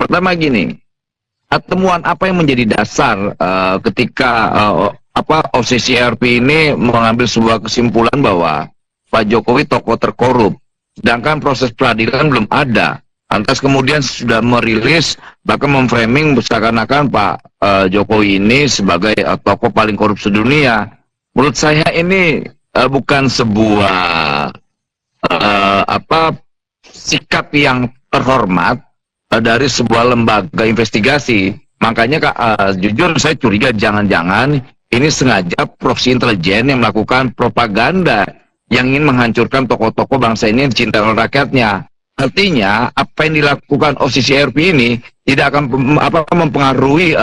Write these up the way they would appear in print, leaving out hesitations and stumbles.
Pertama gini, temuan apa yang menjadi dasar ketika OCCRP ini mengambil sebuah kesimpulan bahwa Pak Jokowi tokoh terkorup, sedangkan proses peradilan belum ada. Lantas kemudian sudah merilis, bahkan memframing seakan-akan Pak Jokowi ini sebagai tokoh paling korup sedunia. Menurut saya ini bukan sebuah sikap yang terhormat dari sebuah lembaga investigasi. Makanya jujur saya curiga jangan-jangan ini sengaja proksi intelijen yang melakukan propaganda yang ingin menghancurkan tokoh-tokoh bangsa ini yang dicintai oleh rakyatnya. Artinya apa yang dilakukan OCCRP ini tidak akan mempengaruhi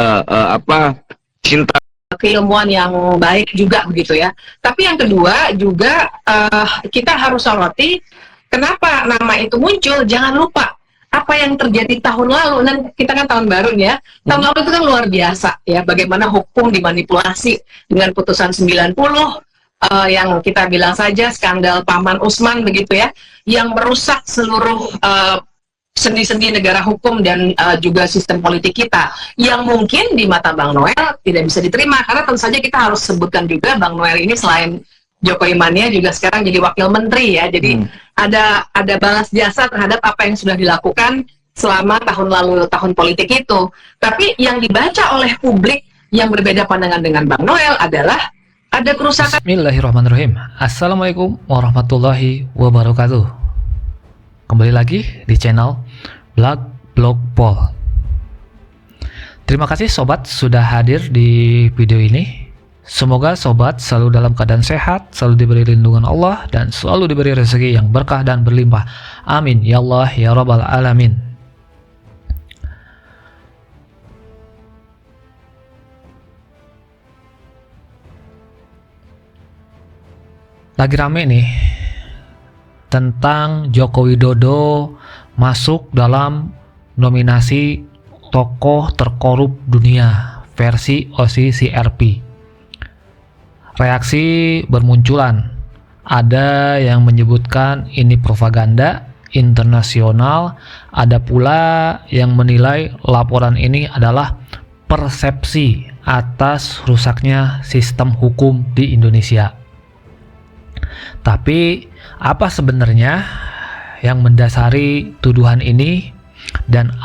cinta keilmuan yang baik juga begitu ya. Tapi yang kedua juga kita harus soroti kenapa nama itu muncul. Jangan lupa apa yang terjadi tahun lalu, dan kita kan tahun baru ya. Tahun lalu itu kan luar biasa ya, bagaimana hukum dimanipulasi dengan putusan 90 yang kita bilang saja skandal Paman Usman begitu ya, yang merusak seluruh sendi-sendi negara hukum dan juga sistem politik kita, yang mungkin di mata Bang Noel tidak bisa diterima, karena tentu saja kita harus sebutkan juga Bang Noel ini selain Jokowi mania juga sekarang jadi wakil menteri ya, jadi ada balas jasa terhadap apa yang sudah dilakukan selama tahun lalu, tahun politik itu. Tapi yang dibaca oleh publik yang berbeda pandangan dengan Bang Noel adalah ada kerusakan. Bismillahirrahmanirrahim. Assalamualaikum warahmatullahi wabarakatuh. Kembali lagi di channel Blog Pol. Terima kasih sobat sudah hadir di video ini. Semoga sobat selalu dalam keadaan sehat, selalu diberi lindungan Allah, dan selalu diberi rezeki yang berkah dan berlimpah. Amin ya Allah ya Rabbal Alamin. Lagi rame nih tentang Joko Widodo masuk dalam nominasi tokoh terkorup dunia versi OCCRP. Reaksi bermunculan. Ada yang menyebutkan ini propaganda internasional, ada pula yang menilai laporan ini adalah persepsi atas rusaknya sistem hukum di Indonesia. Tapi apa sebenarnya yang mendasari tuduhan ini, dan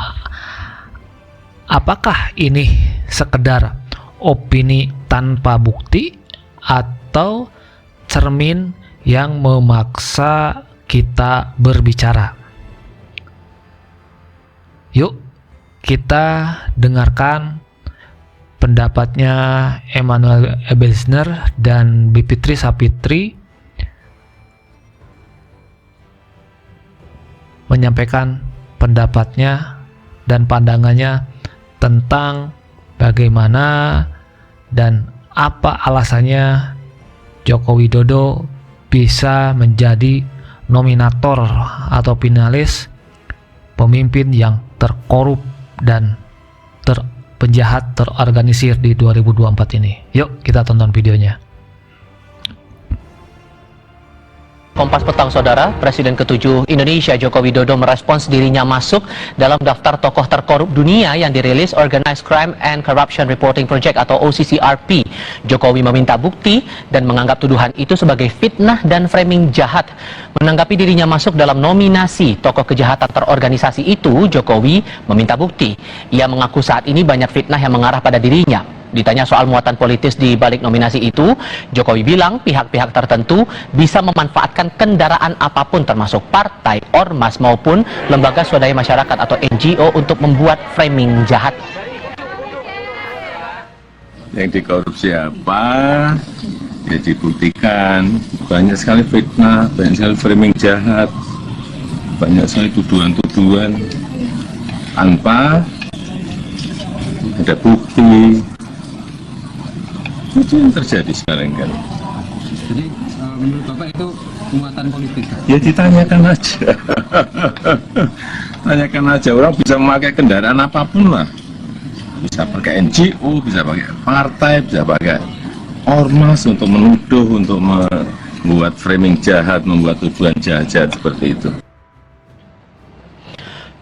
apakah ini sekedar opini tanpa bukti atau cermin yang memaksa kita berbicara? Yuk kita dengarkan pendapatnya Emmanuel Ebezner dan Bivitri Sapitri menyampaikan pendapatnya dan pandangannya tentang bagaimana dan apa alasannya Joko Widodo bisa menjadi nominator atau finalis pemimpin yang terkorup dan penjahat terorganisir di 2024 ini. Yuk kita tonton videonya. Kompas Petang Saudara, Presiden ke-7 Indonesia Joko Widodo merespons dirinya masuk dalam daftar tokoh terkorup dunia yang dirilis Organized Crime and Corruption Reporting Project atau OCCRP. Jokowi meminta bukti dan menganggap tuduhan itu sebagai fitnah dan framing jahat. Menanggapi dirinya masuk dalam nominasi tokoh kejahatan terorganisasi itu, Jokowi meminta bukti. Ia mengaku saat ini banyak fitnah yang mengarah pada dirinya. Ditanya soal muatan politis di balik nominasi itu, Jokowi bilang pihak-pihak tertentu bisa memanfaatkan kendaraan apapun termasuk partai, ormas maupun lembaga swadaya masyarakat atau NGO untuk membuat framing jahat. Yang dikorupsi apa? Ya dibuktikan. Banyak sekali fitnah, banyak sekali framing jahat, banyak sekali tuduhan-tuduhan tanpa ada bukti. Itu yang terjadi sekarang kan. Jadi menurut Bapak itu muatan politik? Ya ditanyakan aja. Tanyakan aja, orang bisa memakai kendaraan apapun lah. Bisa pakai NGO, bisa pakai partai, bisa pakai ormas untuk menuduh, untuk membuat framing jahat, membuat tuduhan jahat-jahat seperti itu.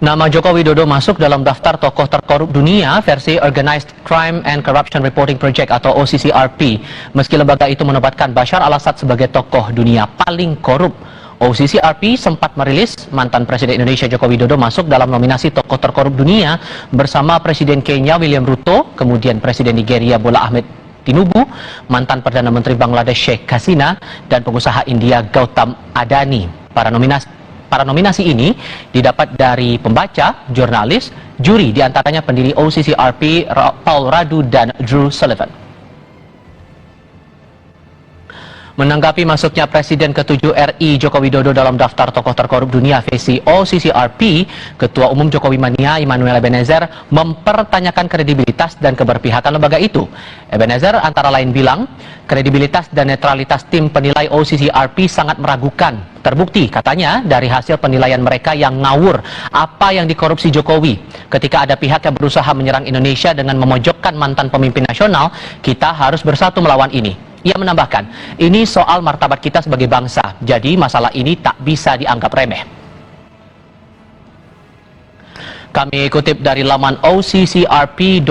Nama Joko Widodo masuk dalam daftar tokoh terkorup dunia versi Organized Crime and Corruption Reporting Project atau OCCRP. Meski lembaga itu menempatkan Bashar al-Assad sebagai tokoh dunia paling korup, OCCRP sempat merilis mantan Presiden Indonesia Joko Widodo masuk dalam nominasi tokoh terkorup dunia bersama Presiden Kenya William Ruto, kemudian Presiden Nigeria Bola Ahmed Tinubu, mantan Perdana Menteri Bangladesh Sheikh Hasina, dan pengusaha India Gautam Adani. Para nominasi ini didapat dari pembaca, jurnalis, juri, diantaranya pendiri OCCRP Paul Radu dan Drew Sullivan. Menanggapi masuknya Presiden ke-7 RI Joko Widodo dalam daftar tokoh terkorup dunia versi OCCRP, Ketua Umum Jokowi Mania Immanuel Ebenezer mempertanyakan kredibilitas dan keberpihakan lembaga itu. Ebenezer antara lain bilang, kredibilitas dan netralitas tim penilai OCCRP sangat meragukan. Terbukti, katanya, dari hasil penilaian mereka yang ngawur apa yang dikorupsi Jokowi. Ketika ada pihak yang berusaha menyerang Indonesia dengan memojokkan mantan pemimpin nasional, kita harus bersatu melawan ini. Ia menambahkan, ini soal martabat kita sebagai bangsa, jadi masalah ini tak bisa dianggap remeh. Kami kutip dari laman occrp.org.in.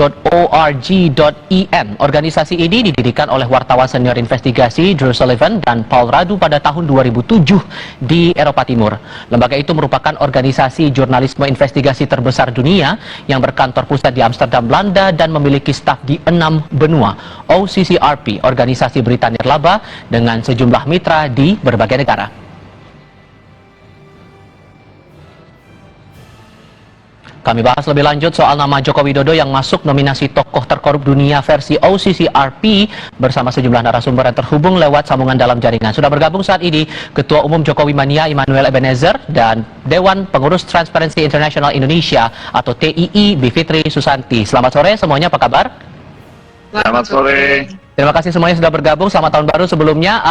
Organisasi ini didirikan oleh wartawan senior investigasi Drew Sullivan dan Paul Radu pada tahun 2007 di Eropa Timur. Lembaga itu merupakan organisasi jurnalisme investigasi terbesar dunia yang berkantor pusat di Amsterdam, Belanda dan memiliki staf di 6 benua. OCCRP, organisasi berita nirlaba dengan sejumlah mitra di berbagai negara. Kami bahas lebih lanjut soal nama Joko Widodo yang masuk nominasi tokoh terkorup dunia versi OCCRP bersama sejumlah narasumber yang terhubung lewat sambungan dalam jaringan. Sudah bergabung saat ini Ketua Umum Jokowi Mania Immanuel Ebenezer dan Dewan Pengurus Transparency International Indonesia atau TII Bivitri Susanti. Selamat sore semuanya, apa kabar? Selamat sore. Terima kasih semuanya sudah bergabung. Selamat tahun baru sebelumnya.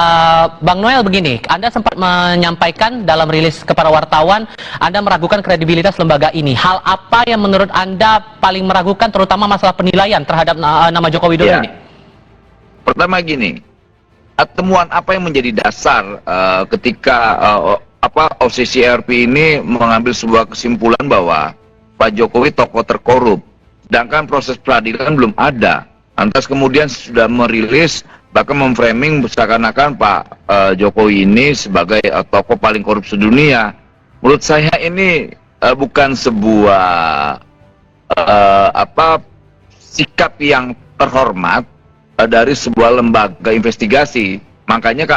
Bang Noel, begini, Anda sempat menyampaikan dalam rilis kepada wartawan, Anda meragukan kredibilitas lembaga ini. Hal apa yang menurut Anda paling meragukan, terutama masalah penilaian terhadap nama Joko Widodo ini? Pertama gini, temuan apa yang menjadi dasar ketika OCCRP ini mengambil sebuah kesimpulan bahwa Pak Jokowi tokoh terkorup, sedangkan proses peradilan belum ada. Lantas kemudian sudah merilis, bahkan memframing seakan-akan Pak Jokowi ini sebagai tokoh paling korup sedunia. Menurut saya ini bukan sebuah sikap yang terhormat dari sebuah lembaga investigasi. Makanya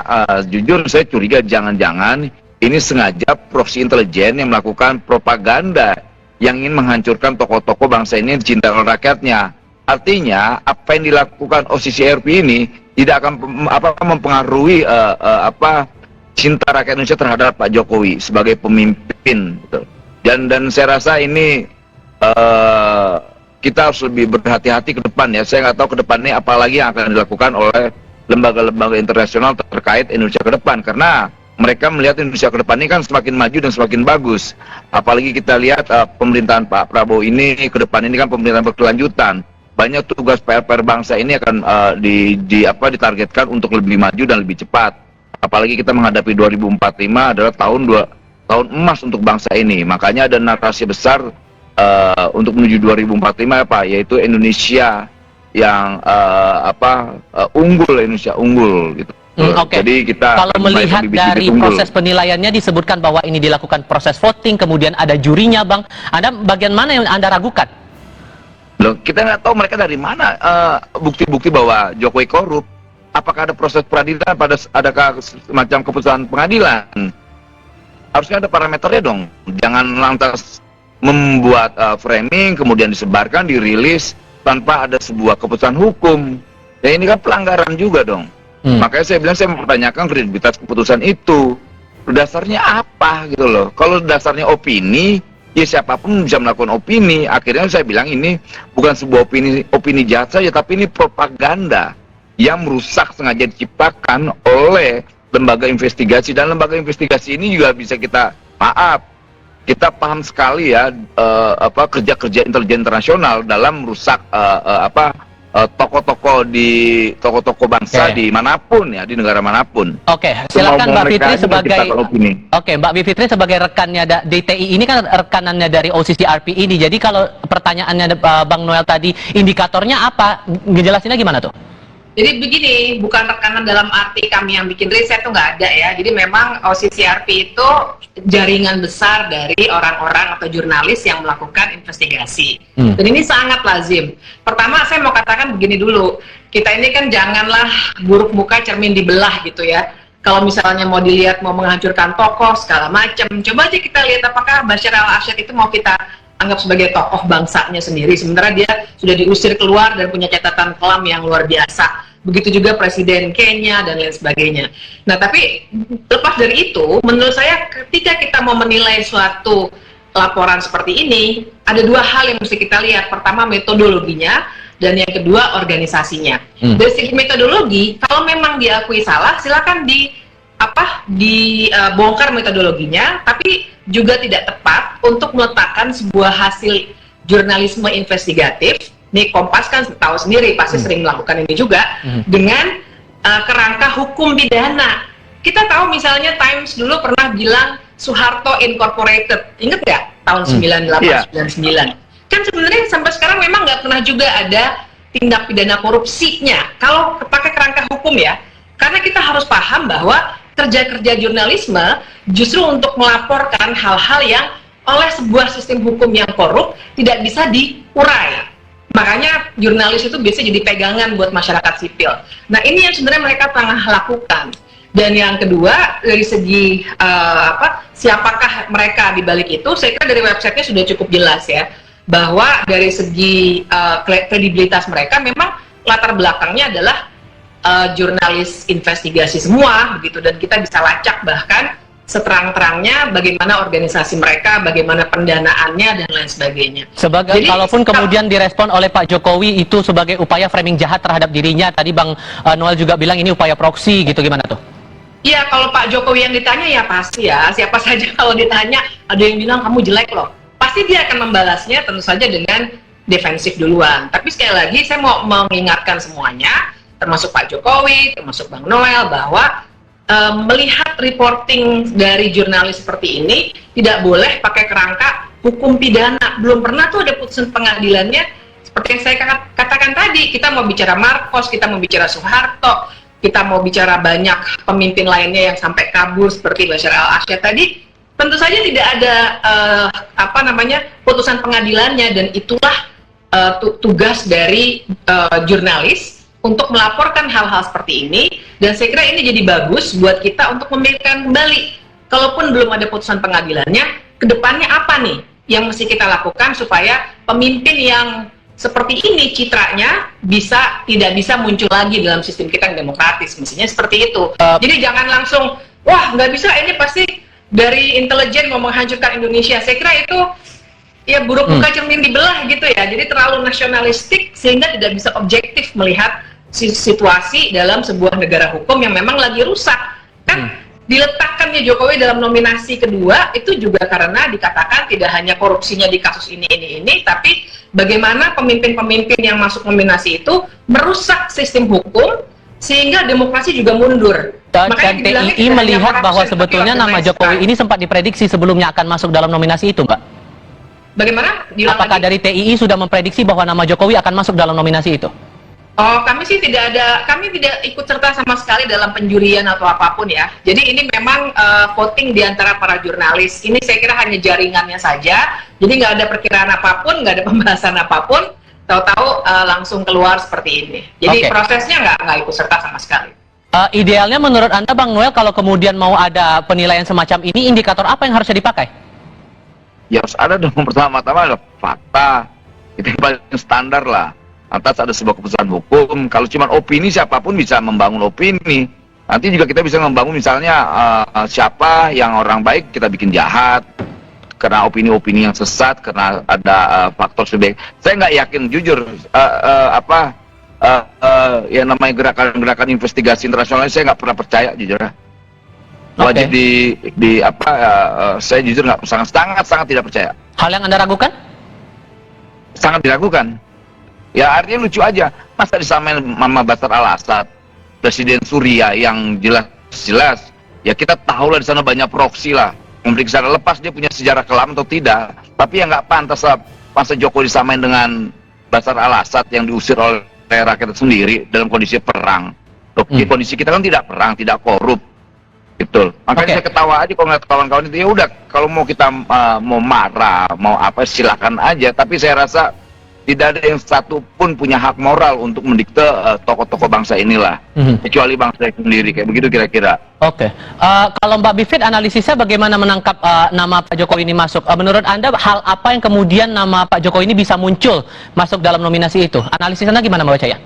jujur saya curiga jangan-jangan ini sengaja proksi intelijen yang melakukan propaganda yang ingin menghancurkan tokoh-tokoh bangsa ini yang dicintai oleh rakyatnya. Artinya apa yang dilakukan OCCRP ini tidak akan mempengaruhi cinta rakyat Indonesia terhadap Pak Jokowi sebagai pemimpin. Gitu. Dan saya rasa ini kita harus lebih berhati-hati ke depan ya. Saya nggak tahu ke depannya apalagi yang akan dilakukan oleh lembaga-lembaga internasional terkait Indonesia ke depan, karena mereka melihat Indonesia ke depan ini kan semakin maju dan semakin bagus. Apalagi kita lihat pemerintahan Pak Prabowo ini ke depan ini kan pemerintahan berkelanjutan. Banyak tugas PR bangsa ini akan ditargetkan untuk lebih maju dan lebih cepat. Apalagi kita menghadapi 2045 adalah tahun emas untuk bangsa ini. Makanya ada narasi besar untuk menuju 2045 yaitu Indonesia yang Indonesia unggul gitu. Oke. Jadi kita kalau melihat dari proses penilaiannya disebutkan bahwa ini dilakukan proses voting, kemudian ada jurinya, Bang. Bagian mana yang Anda ragukan? Loh, kita nggak tahu mereka dari mana bukti-bukti bahwa Jokowi korup. Apakah ada proses peradilan, adakah semacam keputusan pengadilan? Harusnya ada parameternya dong. Jangan lantas membuat framing, kemudian disebarkan, dirilis tanpa ada sebuah keputusan hukum. Ya ini kan pelanggaran juga dong. Makanya saya bilang saya mempertanyakan kredibilitas keputusan itu. Dasarnya apa gitu loh. Kalau dasarnya opini, ya siapapun bisa melakukan opini. Akhirnya saya bilang ini bukan sebuah opini jahat saja, tapi ini propaganda yang merusak sengaja diciptakan oleh lembaga investigasi. Dan lembaga investigasi ini juga bisa kita paham sekali ya kerja-kerja intelijen internasional dalam merusak tokoh-tokoh bangsa Oke. di manapun ya, di negara manapun. Oke, silakan Mbak Mereka Fitri ini sebagai menciptakan opini. Oke, Mbak Fitri sebagai rekannya DTI ini kan rekanannya dari OCCRP ini. Jadi kalau pertanyaannya Bang Noel tadi, indikatornya apa? Ngejelasinnya gimana tuh? Jadi begini, bukan rekanan dalam arti kami yang bikin riset tuh nggak ada ya. Jadi memang OCCRP itu jaringan besar dari orang-orang atau jurnalis yang melakukan investigasi. Dan ini sangat lazim. Pertama saya mau katakan begini dulu, kita ini kan janganlah buruk muka cermin dibelah gitu ya. Kalau misalnya mau dilihat mau menghancurkan tokoh segala macam, coba aja kita lihat apakah Bashar al-Assad itu mau kita anggap sebagai tokoh bangsanya sendiri, sementara dia sudah diusir keluar dan punya catatan kelam yang luar biasa. Begitu juga Presiden Kenya dan lain sebagainya. Nah, tapi lepas dari itu, menurut saya ketika kita mau menilai suatu laporan seperti ini, ada dua hal yang mesti kita lihat. Pertama, metodologinya, dan yang kedua, organisasinya. Dari segi metodologi, kalau memang diakui salah, silakan dibongkar metodologinya, tapi juga tidak tepat untuk meletakkan sebuah hasil jurnalisme investigatif. Nih Kompas kan tahu sendiri, pasti sering melakukan ini juga, dengan kerangka hukum pidana. Kita tahu misalnya Times dulu pernah bilang Soeharto Incorporated, inget nggak? Tahun 98-99. Kan sebenarnya sampai sekarang memang nggak pernah juga ada tindak pidana korupsinya, kalau pakai kerangka hukum ya. Karena kita harus paham bahwa kerja-kerja jurnalisme justru untuk melaporkan hal-hal yang oleh sebuah sistem hukum yang korup tidak bisa diurai. Makanya jurnalis itu biasanya jadi pegangan buat masyarakat sipil. Nah, ini yang sebenarnya mereka tengah lakukan. Dan yang kedua, dari segi siapakah mereka di balik itu, saya kira dari websitenya sudah cukup jelas ya, bahwa dari segi kredibilitas mereka memang latar belakangnya adalah jurnalis investigasi semua begitu, dan kita bisa lacak bahkan seterang-terangnya bagaimana organisasi mereka, bagaimana pendanaannya dan lain sebagainya. Sebagai kalaupun kemudian direspon oleh Pak Jokowi itu sebagai upaya framing jahat terhadap dirinya, tadi Bang Noel juga bilang ini upaya proksi gitu, gimana tuh? Iya, kalau Pak Jokowi yang ditanya ya pasti ya, siapa saja kalau ditanya ada yang bilang kamu jelek loh, pasti dia akan membalasnya tentu saja dengan defensif duluan. Tapi sekali lagi saya mau mengingatkan semuanya, termasuk Pak Jokowi, termasuk Bang Noel, bahwa melihat reporting dari jurnalis seperti ini tidak boleh pakai kerangka hukum pidana. Belum pernah tuh ada putusan pengadilannya seperti yang saya katakan tadi. Kita mau bicara Marcos, kita mau bicara Soeharto, kita mau bicara banyak pemimpin lainnya yang sampai kabur seperti Bashar al-Assad tadi. Tentu saja tidak ada putusan pengadilannya, dan itulah tugas dari jurnalis untuk melaporkan hal-hal seperti ini. Dan saya kira ini jadi bagus buat kita untuk memikirkan kembali, kalaupun belum ada putusan pengadilannya, kedepannya apa nih yang mesti kita lakukan supaya pemimpin yang seperti ini citranya tidak bisa muncul lagi dalam sistem kita yang demokratis. Mestinya seperti itu. Jadi jangan langsung, wah nggak bisa, ini pasti dari intelijen mau menghancurkan Indonesia. Saya kira itu ya buruk muka cermin dibelah gitu ya. Jadi terlalu nasionalistik sehingga tidak bisa objektif melihat situasi dalam sebuah negara hukum yang memang lagi rusak. Kan diletakkannya Jokowi dalam nominasi kedua itu juga karena dikatakan tidak hanya korupsinya di kasus ini, tapi bagaimana pemimpin-pemimpin yang masuk nominasi itu merusak sistem hukum sehingga demokrasi juga mundur. Dan TII melihat bahwa sebetulnya nama Jokowi ini sempat diprediksi sebelumnya akan masuk dalam nominasi itu, Mbak. Bagaimana? Apakah dari TII sudah memprediksi bahwa nama Jokowi akan masuk dalam nominasi itu? Oh, kami sih kami tidak ikut serta sama sekali dalam penjurian atau apapun ya. Jadi ini memang voting di antara para jurnalis. Ini saya kira hanya jaringannya saja. Jadi nggak ada perkiraan apapun, nggak ada pembahasan apapun. Tahu-tahu langsung keluar seperti ini. Jadi prosesnya nggak ikut serta sama sekali. Idealnya menurut Anda, Bang Noel, kalau kemudian mau ada penilaian semacam ini, indikator apa yang harusnya dipakai? Ya harus ada dong, pertama-tama ada fakta. Itu yang paling standar lah. Atas ada sebuah keputusan hukum. Kalau cuma opini, siapapun bisa membangun opini. Nanti juga kita bisa membangun misalnya siapa yang orang baik kita bikin jahat karena opini-opini yang sesat, karena ada faktor sebaik. Saya nggak yakin jujur yang namanya gerakan-gerakan investigasi internasional, saya nggak pernah percaya jujur. Wajib saya jujur nggak, sangat tidak percaya. Hal yang Anda ragukan? Sangat diragukan. Ya artinya lucu aja. masa disamain sama Bashar al-Assad, Presiden Suriah yang jelas-jelas ya kita tahu lah di sana banyak proksi lah. Memeriksa lepas dia punya sejarah kelam atau tidak, tapi yang nggak pantas lah masa Jokowi disamain dengan Bashar al-Assad yang diusir oleh rakyat sendiri dalam kondisi perang. Oke, kondisi kita kan tidak perang, tidak korup. Betul. Makanya saya ketawa aja kalau ngeliat kawan-kawan itu, ya udah kalau mau kita mau marah, mau apa silakan aja, tapi saya rasa tidak ada yang satu pun punya hak moral untuk mendikte tokoh-tokoh bangsa inilah, kecuali bangsa sendiri, kayak begitu kira-kira. Oke. Kalau Mbak Bivit, analisisnya bagaimana menangkap nama Pak Jokowi ini masuk? Menurut Anda, hal apa yang kemudian nama Pak Jokowi ini bisa muncul masuk dalam nominasi itu? Analisis Anda gimana Mbak Caya?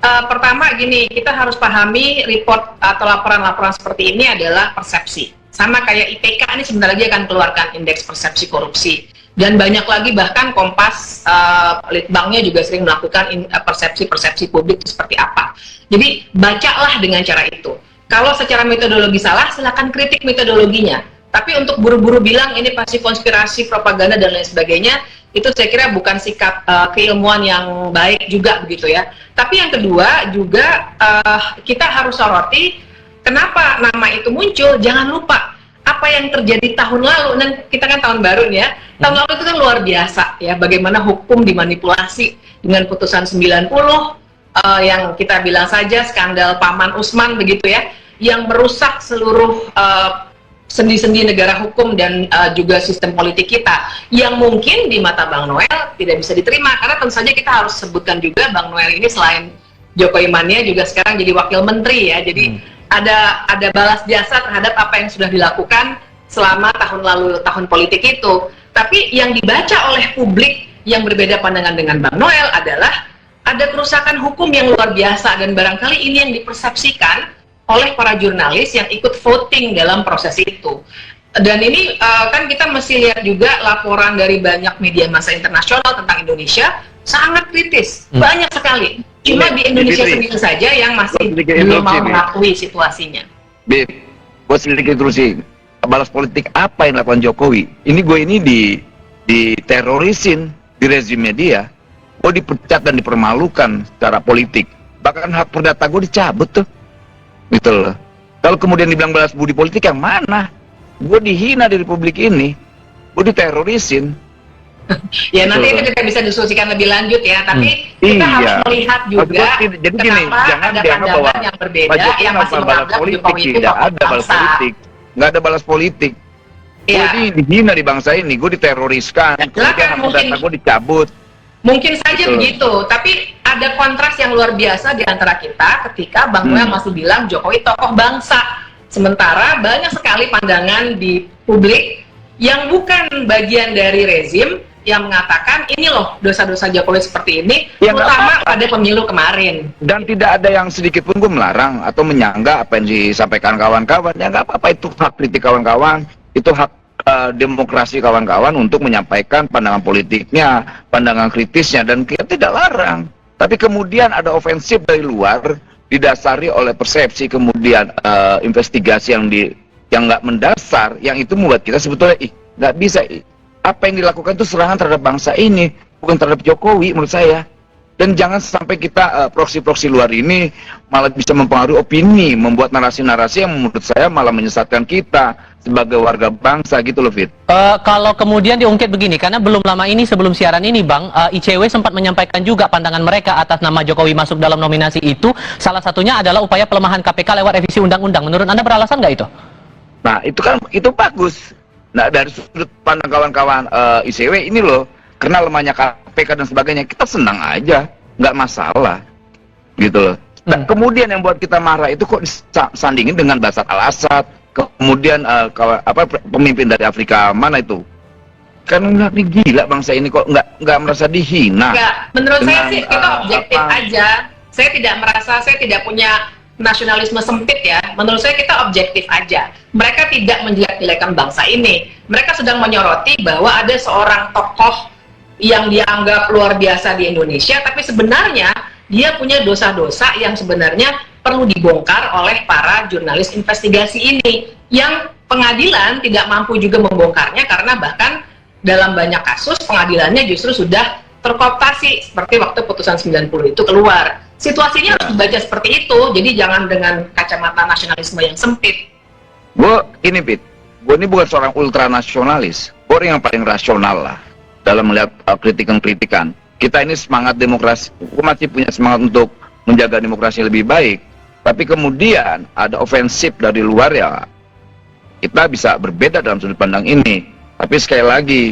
Pertama gini, kita harus pahami report atau laporan-laporan seperti ini adalah persepsi. Sama kayak IPK ini sebentar lagi akan keluarkan indeks persepsi korupsi. Dan banyak lagi, bahkan Kompas, Litbangnya juga sering melakukan persepsi-persepsi publik itu seperti apa. Jadi bacalah dengan cara itu. Kalau secara metodologi salah, silakan kritik metodologinya. Tapi untuk buru-buru bilang ini pasti konspirasi, propaganda dan lain sebagainya, itu saya kira bukan sikap keilmuan yang baik juga begitu ya. Tapi yang kedua juga kita harus soroti kenapa nama itu muncul. Jangan lupa apa yang terjadi tahun lalu, dan kita kan tahun baru nih ya. Tahun lalu itu kan luar biasa ya, bagaimana hukum dimanipulasi dengan putusan 90 yang kita bilang saja skandal Paman Usman begitu ya, yang merusak seluruh sendi-sendi negara hukum dan juga sistem politik kita, yang mungkin di mata Bang Noel tidak bisa diterima, karena tentu saja kita harus sebutkan juga Bang Noel ini selain Jokowi mania juga sekarang jadi wakil menteri ya, jadi ada balas jasa terhadap apa yang sudah dilakukan selama tahun lalu, tahun politik itu. Tapi yang dibaca oleh publik yang berbeda pandangan dengan Bang Noel adalah ada kerusakan hukum yang luar biasa, dan barangkali ini yang dipersepsikan oleh para jurnalis yang ikut voting dalam proses itu. Dan ini kan kita mesti lihat juga laporan dari banyak media massa internasional tentang Indonesia sangat kritis, banyak sekali. Cuma di Indonesia sendiri saja yang masih belum mau mengakui situasinya. Bib, buat sedikit terus sih, balas politik apa yang dilakukan Jokowi? Ini gue ini diterorisin di rezimnya dia, gue dipecat dan dipermalukan secara politik. Bahkan hak perdata gue dicabut tuh. Gitu loh. Kalau kemudian dibilang balas budi politik yang mana? Gue dihina di republik ini, gue diterorisin. Ya nanti itu kita bisa diskusikan lebih lanjut ya, tapi kita harus melihat juga jadi gini, jangan ada dianggap bahwa pandangan yang berbeda Pak yang masih balas menganggap politik, Jokowi itu tidak tokoh ada balas bangsa. politik, nggak ada balas politik. Gue dihina di bangsa ini, gue diteroriskan, kemudian hak perdata gue dicabut. Mungkin saja begitu, tapi ada kontras yang luar biasa di antara kita ketika Bang Noel masih bilang Jokowi tokoh bangsa. Sementara banyak sekali pandangan di publik yang bukan bagian dari rezim yang mengatakan ini loh dosa-dosa Jokowi seperti ini, Ya, terutama pada pemilu kemarin. Dan tidak ada yang sedikit pun gue melarang atau menyangga apa yang disampaikan kawan-kawan. Ya nggak apa-apa, itu hak kritik kawan-kawan, itu hak demokrasi kawan-kawan untuk menyampaikan pandangan politiknya, pandangan kritisnya, dan kita tidak larang. Tapi kemudian ada ofensif dari luar didasari oleh persepsi, kemudian investigasi yang nggak mendasar, yang itu membuat kita sebetulnya nggak bisa. Apa yang dilakukan itu serangan terhadap bangsa ini, bukan terhadap Jokowi menurut saya. Dan jangan sampai kita proksi-proksi luar ini malah bisa mempengaruhi opini, membuat narasi-narasi yang menurut saya malah menyesatkan kita sebagai warga bangsa gitu loh, Fit. Kalau kemudian diungkit begini, karena belum lama ini sebelum siaran ini Bang, ICW sempat menyampaikan juga pandangan mereka atas nama Jokowi masuk dalam nominasi itu, salah satunya adalah upaya pelemahan KPK lewat revisi undang-undang. Menurut Anda beralasan nggak itu? Nah itu bagus. Nah dari sudut pandang kawan-kawan ICW ini loh, karena lemahnya KPK dan sebagainya, kita senang aja, nggak masalah, gitu loh. Nah, kemudian yang buat kita marah itu kok disandingin dengan Bashar al-Assad, kemudian pemimpin dari Afrika mana itu? Kan nggak gila bangsa ini kok nggak merasa dihina. Enggak, menurut saya dengan, sih kita objektif aja. Saya tidak merasa, saya tidak punya nasionalisme sempit ya. Menurut saya kita objektif aja. Mereka tidak menjelek-jelekan bangsa ini. Mereka sedang menyoroti bahwa ada seorang tokoh yang dianggap luar biasa di Indonesia, tapi sebenarnya dia punya dosa-dosa yang sebenarnya perlu dibongkar oleh para jurnalis investigasi ini, yang pengadilan tidak mampu juga membongkarnya karena bahkan dalam banyak kasus pengadilannya justru sudah terkooptasi seperti waktu putusan 90 itu keluar. Situasinya harus dibaca seperti itu, jadi jangan dengan kacamata nasionalisme yang sempit. Ini Pit, gue ini bukan seorang ultranasionalis, gue orang yang paling rasional lah dalam melihat kritikan-kritikan. Kita ini semangat demokrasi, gue masih punya semangat untuk menjaga demokrasi lebih baik, tapi kemudian ada ofensif dari luar ya, kita bisa berbeda dalam sudut pandang ini. Tapi sekali lagi,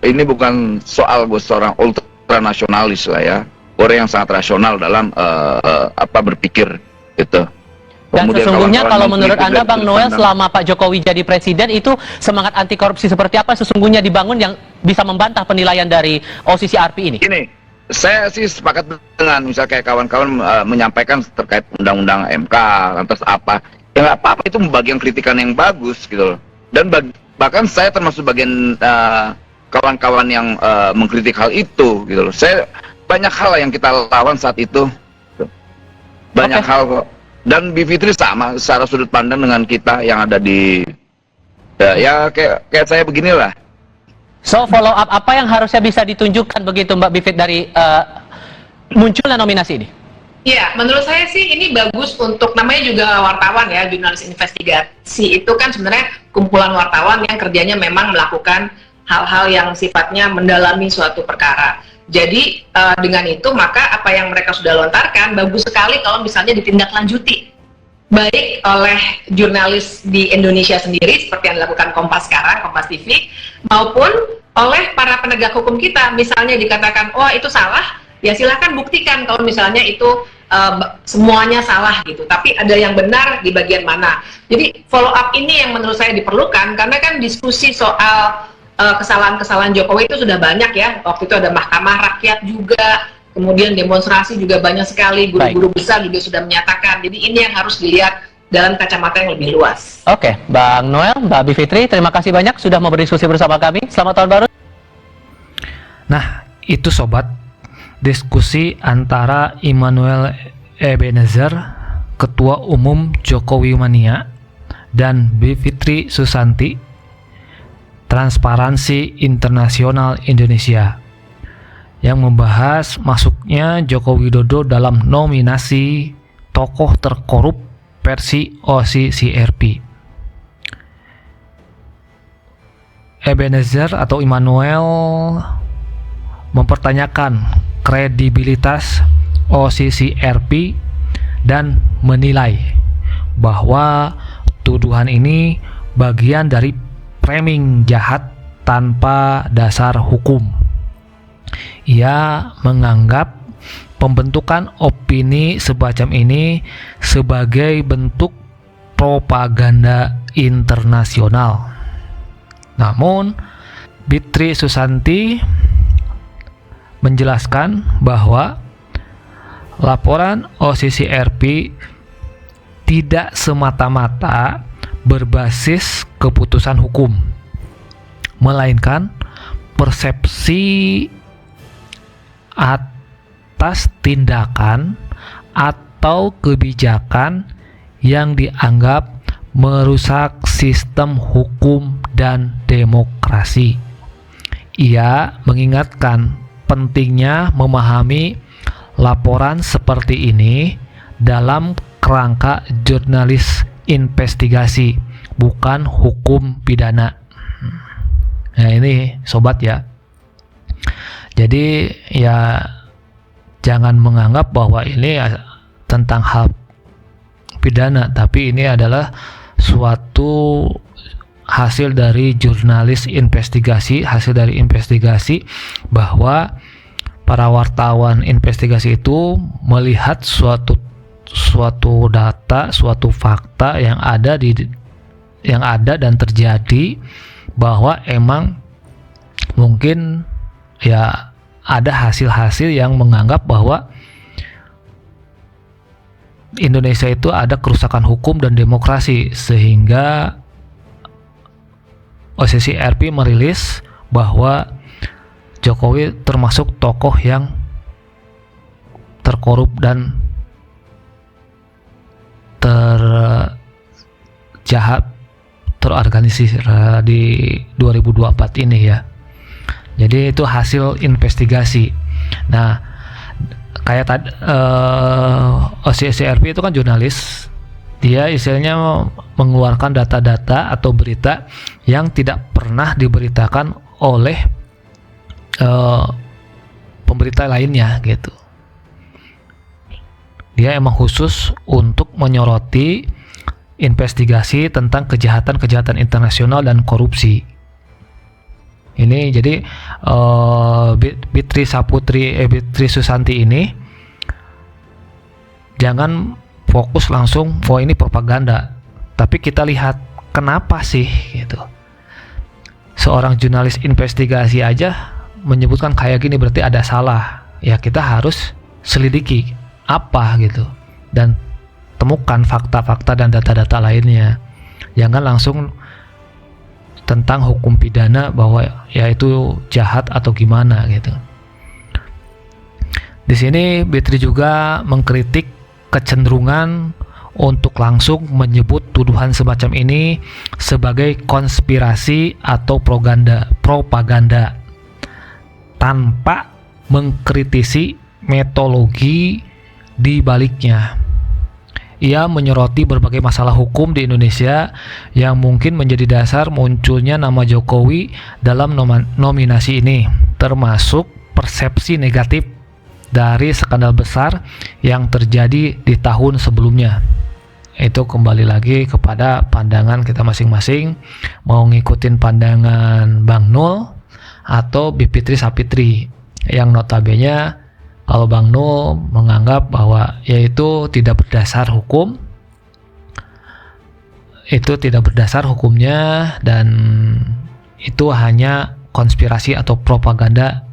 ini bukan soal gue seorang ultranasionalis lah ya, orang yang sangat rasional dalam berpikir gitu. Dan Kemudian sesungguhnya kawan-kawan kalau menurut mengkritik Anda dari Bang sudut Noel, pandang. selama Pak Jokowi jadi presiden itu semangat anti korupsi seperti apa sesungguhnya dibangun yang bisa membantah penilaian dari OCCRP ini? Gini, saya sih sepakat dengan misalnya kayak kawan-kawan menyampaikan terkait undang-undang MK, lantas apa, ya nggak apa-apa, itu bagian kritikan yang bagus gitu loh. Dan bahkan saya termasuk bagian kawan-kawan yang mengkritik hal itu gitu loh. Saya banyak hal yang kita lawan saat itu, banyak Oke. hal kok. Dan B Fitri sama secara sudut pandang dengan kita yang ada di ya kayak saya beginilah. So follow up apa yang harusnya bisa ditunjukkan begitu Mbak Bivit dari munculnya nominasi ini? Ya, menurut saya sih ini bagus untuk, namanya juga wartawan ya, jurnalis investigasi itu kan sebenarnya kumpulan wartawan yang kerjanya memang melakukan hal-hal yang sifatnya mendalami suatu perkara. Jadi dengan itu maka apa yang mereka sudah lontarkan bagus sekali kalau misalnya ditindaklanjuti, baik oleh jurnalis di Indonesia sendiri seperti yang dilakukan Kompas sekarang, Kompas TV, maupun oleh para penegak hukum kita. Misalnya dikatakan, oh itu salah, ya silahkan buktikan kalau misalnya itu semuanya salah gitu, tapi ada yang benar di bagian mana. Jadi follow up ini yang menurut saya diperlukan, karena kan diskusi soal kesalahan-kesalahan Jokowi itu sudah banyak ya. Waktu itu ada Mahkamah Rakyat juga, kemudian demonstrasi juga banyak sekali, guru-guru besar juga sudah menyatakan. Jadi ini yang harus dilihat dalam kacamata yang lebih luas. Oke, Bang Noel, Mbak Bivitri, terima kasih banyak sudah mau berdiskusi bersama kami. Selamat tahun baru. Nah, itu sobat, diskusi antara Immanuel Ebenezer, Ketua Umum Jokowi Mania, dan Bivitri Susanti, Transparansi Internasional Indonesia, yang membahas masuknya Joko Widodo dalam nominasi tokoh terkorup versi OCCRP. Ebenezer atau Immanuel mempertanyakan kredibilitas OCCRP dan menilai bahwa tuduhan ini bagian dari framing jahat tanpa dasar hukum. Ia menganggap pembentukan opini semacam ini sebagai bentuk propaganda internasional. Namun, Bivitri Susanti menjelaskan bahwa laporan OCCRP tidak semata-mata berbasis keputusan hukum, melainkan persepsi atas tindakan atau kebijakan yang dianggap merusak sistem hukum dan demokrasi. Ia mengingatkan pentingnya memahami laporan seperti ini dalam kerangka jurnalis investigasi, bukan hukum pidana. Nah ini sobat ya, jadi ya jangan menganggap bahwa ini tentang hal pidana, tapi ini adalah suatu hasil dari jurnalis investigasi, hasil dari investigasi bahwa para wartawan investigasi itu melihat suatu data, suatu fakta yang ada dan terjadi, bahwa emang mungkin ya ada hasil-hasil yang menganggap bahwa Indonesia itu ada kerusakan hukum dan demokrasi, sehingga OCCRP merilis bahwa Jokowi termasuk tokoh yang terkorup dan terjahat, terorganisir di 2024 ini ya. Jadi itu hasil investigasi. Nah, kayak tadi OCCRP itu kan jurnalis, dia istilahnya mengeluarkan data-data atau berita yang tidak pernah diberitakan oleh pemberita lainnya gitu. Dia emang khusus untuk menyoroti investigasi tentang kejahatan-kejahatan internasional dan korupsi. Ini jadi Bitri Susanti ini jangan fokus langsung bahwa ini propaganda, tapi kita lihat kenapa sih gitu. Seorang jurnalis investigasi aja menyebutkan kayak gini, berarti ada salah. Ya kita harus selidiki apa gitu dan temukan fakta-fakta dan data-data lainnya. Jangan langsung tentang hukum pidana bahwa ya itu jahat atau gimana gitu. Di sini Bitri juga mengkritik kecenderungan untuk langsung menyebut tuduhan semacam ini sebagai konspirasi atau propaganda tanpa mengkritisi metodologi di baliknya. Ia menyoroti berbagai masalah hukum di Indonesia yang mungkin menjadi dasar munculnya nama Jokowi dalam nominasi ini, termasuk persepsi negatif dari skandal besar yang terjadi di tahun sebelumnya. Itu kembali lagi kepada pandangan kita masing-masing, mau ngikutin pandangan Bang Nul atau Bipitri Sapitri, yang notabene kalau Bang Nul menganggap bahwa yaitu tidak berdasar hukum, itu tidak berdasar hukumnya, dan itu hanya konspirasi atau propaganda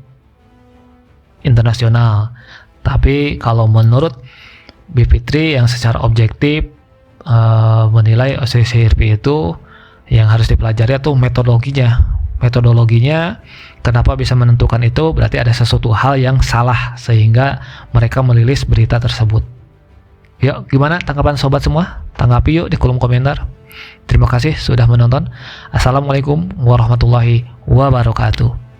internasional. Tapi kalau menurut Bipitri yang secara objektif menilai OCCRP itu yang harus dipelajari atau metodologinya. Kenapa bisa menentukan itu, berarti ada sesuatu hal yang salah sehingga mereka merilis berita tersebut. Yuk, gimana tanggapan sobat semua? Tanggapi yuk di kolom komentar. Terima kasih sudah menonton. Assalamualaikum warahmatullahi wabarakatuh.